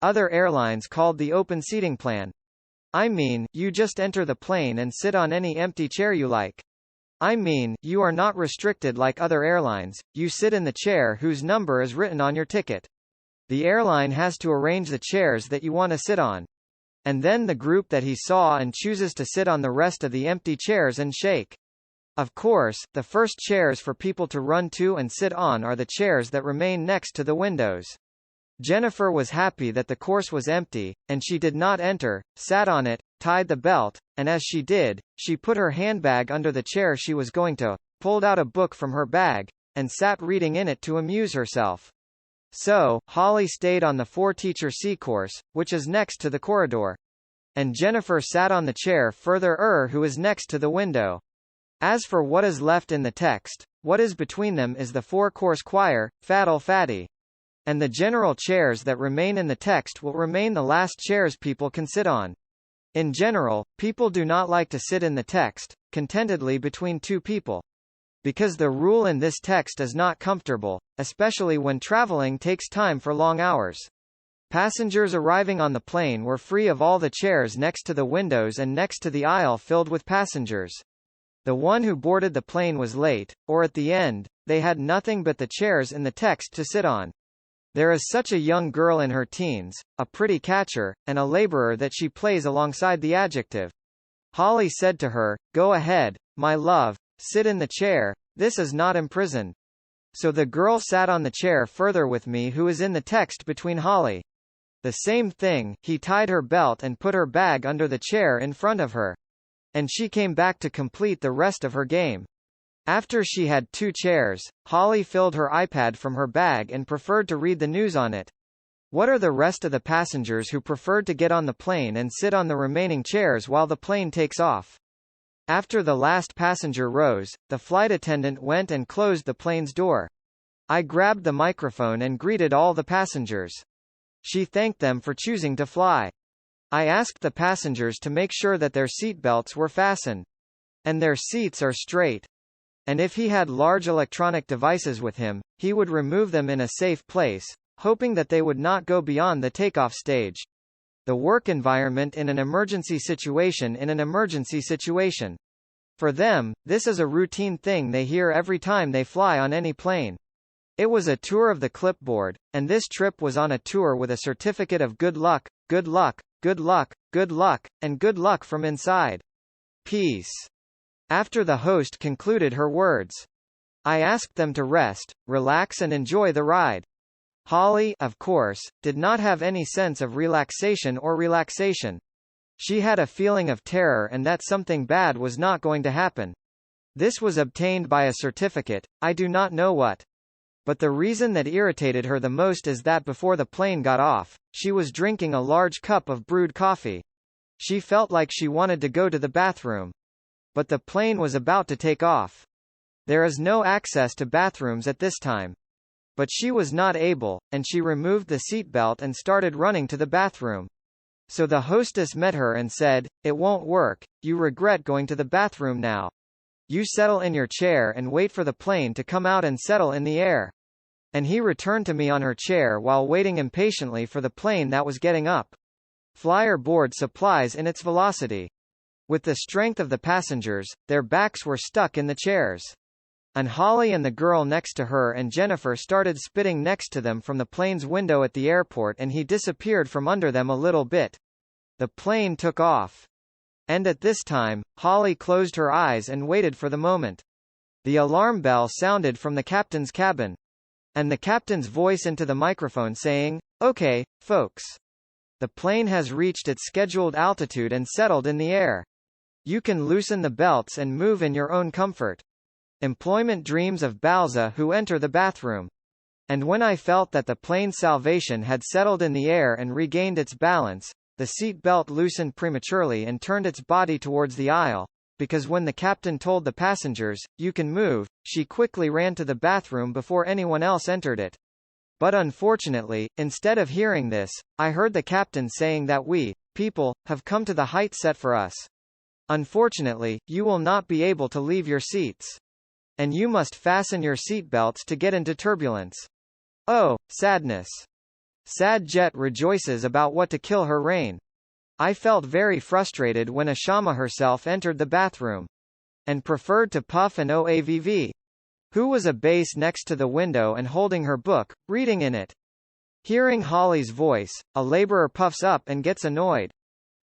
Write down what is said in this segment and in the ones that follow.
Other airlines called the open seating plan. I mean, you just enter the plane and sit on any empty chair you like. I mean, you are not restricted like other airlines, you sit in the chair whose number is written on your ticket. The airline has to arrange the chairs that you want to sit on. And then the group that he saw and chooses to sit on the rest of the empty chairs and shake. Of course, the first chairs for people to run to and sit on are the chairs that remain next to the windows. Jennifer was happy that the course was empty, and she did not enter, sat on it, tied the belt, and as she did, she put her handbag under the chair she was going to, pulled out a book from her bag, and sat reading in it to amuse herself. So, Holly stayed on the 4-teacher C course, which is next to the corridor. And Jennifer sat on the chair further who is next to the window. As for what is left in the text, what is between them is the 4-course choir, Faddle Fatty. And the general chairs that remain in the text will remain the last chairs people can sit on. In general, people do not like to sit in the text, contentedly between two people. Because the rule in this text is not comfortable, especially when traveling takes time for long hours. Passengers arriving on the plane were free of all the chairs next to the windows and next to the aisle filled with passengers. The one who boarded the plane was late, or at the end, they had nothing but the chairs in the text to sit on. There is such a young girl in her teens, a pretty catcher, and a laborer that she plays alongside the adjective. Holly said to her, "Go ahead, my love, sit in the chair, this is not imprisoned." So the girl sat on the chair further with me who is in the text between Holly. The same thing, he tied her belt and put her bag under the chair in front of her. And she came back to complete the rest of her game. After she had 2 chairs, Holly filled her iPad from her bag and preferred to read the news on it. What are the rest of the passengers who preferred to get on the plane and sit on the remaining chairs while the plane takes off? After the last passenger rose, the flight attendant went and closed the plane's door. I grabbed the microphone and greeted all the passengers. She thanked them for choosing to fly. I asked the passengers to make sure that their seatbelts were fastened. And their seats are straight. And if he had large electronic devices with him, he would remove them in a safe place, hoping that they would not go beyond the takeoff stage. The work environment in an emergency situation. For them, this is a routine thing they hear every time they fly on any plane. It was a tour of the clipboard, and this trip was on a tour with a certificate of good luck, good luck, good luck, good luck, and good luck from inside. Peace. After the host concluded her words, I asked them to rest, relax and enjoy the ride. Holly, of course, did not have any sense of relaxation. She had a feeling of terror and that something bad was not going to happen. This was obtained by a certificate, I do not know what. But the reason that irritated her the most is that before the plane got off, she was drinking a large cup of brewed coffee. She felt like she wanted to go to the bathroom. But the plane was about to take off. There is no access to bathrooms at this time. But she was not able, and she removed the seatbelt and started running to the bathroom. So the hostess met her and said, "It won't work, you regret going to the bathroom now. You settle in your chair and wait for the plane to come out and settle in the air." And he returned to me on her chair while waiting impatiently for the plane that was getting up. Flyer board supplies in its velocity. With the strength of the passengers, their backs were stuck in the chairs. And Holly and the girl next to her and Jennifer started spitting next to them from the plane's window at the airport and he disappeared from under them a little bit. The plane took off. And at this time, Holly closed her eyes and waited for the moment. The alarm bell sounded from the captain's cabin. And the captain's voice into the microphone saying, "Okay, folks. The plane has reached its scheduled altitude and settled in the air. You can loosen the belts and move in your own comfort. Employment dreams of Balza who enter the bathroom." And when I felt that the plane's salvation had settled in the air and regained its balance, the seat belt loosened prematurely and turned its body towards the aisle, because when the captain told the passengers, "You can move," she quickly ran to the bathroom before anyone else entered it. But unfortunately, instead of hearing this, I heard the captain saying that we, people, have come to the height set for us. Unfortunately, you will not be able to leave your seats. And you must fasten your seatbelts to get into turbulence. Oh, sadness. Sad Jet rejoices about what to kill her rain. I felt very frustrated when Ashama herself entered the bathroom. And preferred to puff and OAVV. Who was a base next to the window and holding her book, reading in it. Hearing Holly's voice, a laborer puffs up and gets annoyed.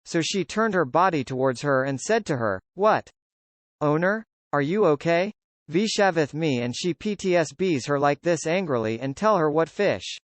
So she turned her body towards her and said to her, "What? Owner? Are you okay?" Vishavith me and she PTSBs her like this angrily and tell her what fish.